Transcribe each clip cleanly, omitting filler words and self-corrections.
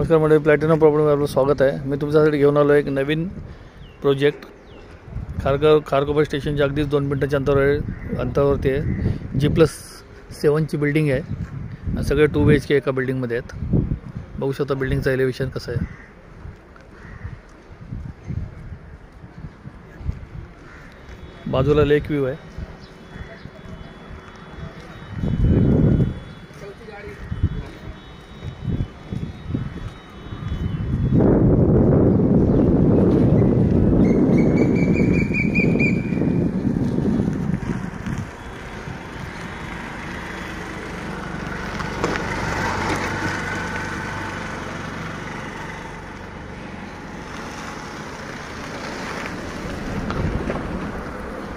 नमस्कार मंडळी, प्लॅटिनम प्रॉपर्टीमध्ये आपलं स्वागत आहे। मी तुमच्यासाठी घेऊन आलो एक नवीन प्रोजेक्ट। खारकोपर स्टेशनच्या अगदीच 2 मिनिटाच्या अंतरावरती आहे। G+7 ची बिल्डिंग आहे। सगळे 2 BHK एका बिल्डिंगमध्ये आहेत। बघू शकता बिल्डिंगचं एलिव्हेशन कसं आहे। बाजूला लेक व्ह्यू आहे।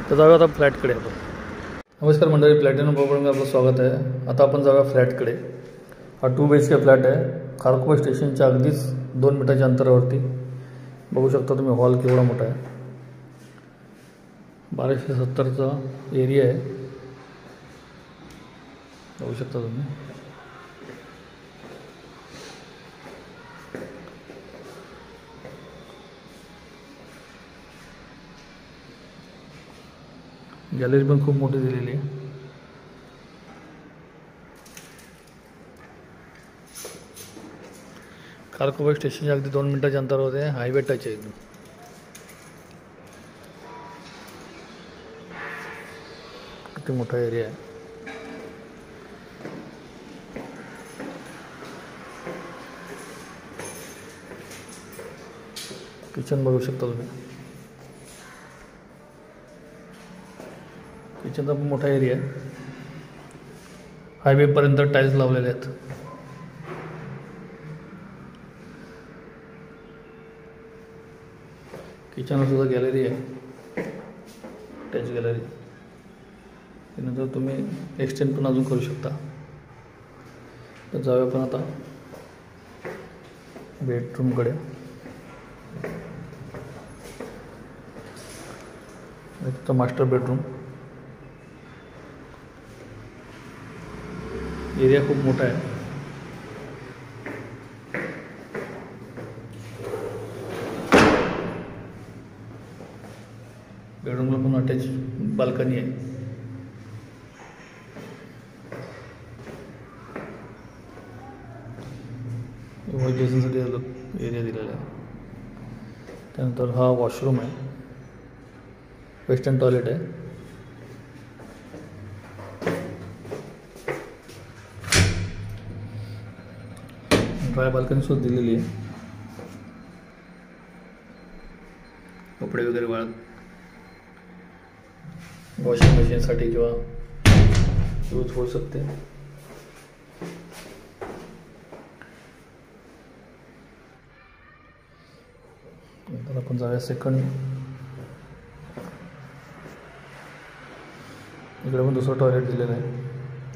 तर जाऊया आता फ्लॅटकडे। नमस्कार मंडळी, प्लॅटिनम प्रॉपर्टीमध्ये आपलं स्वागत आहे। आता आपण जाऊया फ्लॅटकडे। हा 2 BHK फ्लॅट आहे। खारकोपर स्टेशनच्या अगदीच 2 मिनिटाच्या अंतरावरती। बघू शकता तुम्ही हॉल केवढा मोठा आहे। 1270चा एरिया आहे। बघू शकता तुम्ही। गॅलरी पण खूप मोठी दिलेली आहे। खारकोपर स्टेशनच्या अगदी 2 मिनिटाच्या अंतरावर आहे। हायवे टच आहे एकदम। किती मोठा एरिया आहे। किचन बघू शकता तुम्ही। किचनचा पण मोठा एरिया आहे। हायवेपर्यंत टाईल्स लावलेले आहेत। किचनला सुद्धा गॅलरी आहे, टच गॅलरी। त्यानंतर तुम्ही एक्सटेंड पण अजून करू शकता। तर जाऊया पण आता बेडरूमकडे। तिथं मास्टर बेडरूम। एरिया खूप मोठा आहे। बेडरूमला पण अटॅच बाल्कनी आहे। वॉश बेसिनसाठी एरिया दिलेला आहे। त्यानंतर हा वॉशरूम आहे। वेस्टर्न टॉयलेट आहे। ड्राय बाल्कनी सुद्धा दिलेली आहे। कपडे वगैरे वाळत वॉशिंग मशीनसाठी किंवा यूज होऊ शकते। नंतर आपण जाऊया सेकंड। इकडे पण दुसरं टॉयलेट दिलेलं आहे,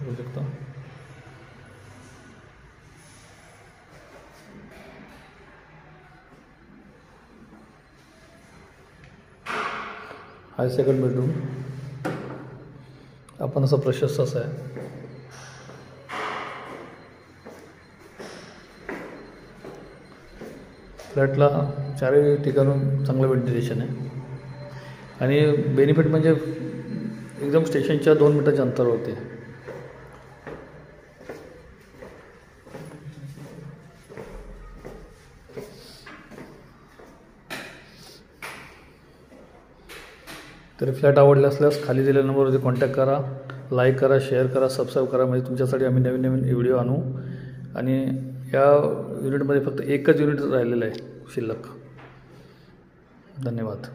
बघू शकता। हा सेकंड बेडरूम। आपण असं प्रशस्त असं आहे। फ्लॅटला चारही ठिकाणून चांगलं व्हेंटिलेशन आहे। आणि बेनिफिट म्हणजे एकदम स्टेशनच्या 2 मिनिटाच्या अंतरावरती। तरी फ्लॅट आवडले असल्यास खाली दिलेल्या नंबरवरती कॉन्टॅक्ट करा, लाईक करा, शेअर करा, सबस्क्राईब करा। म्हणजे तुमच्यासाठी आम्ही नवीन नवीन व्हिडिओ आणू। आणि या युनिटमध्ये फक्त एकच युनिट राहिलेलं आहे शिल्लक। धन्यवाद।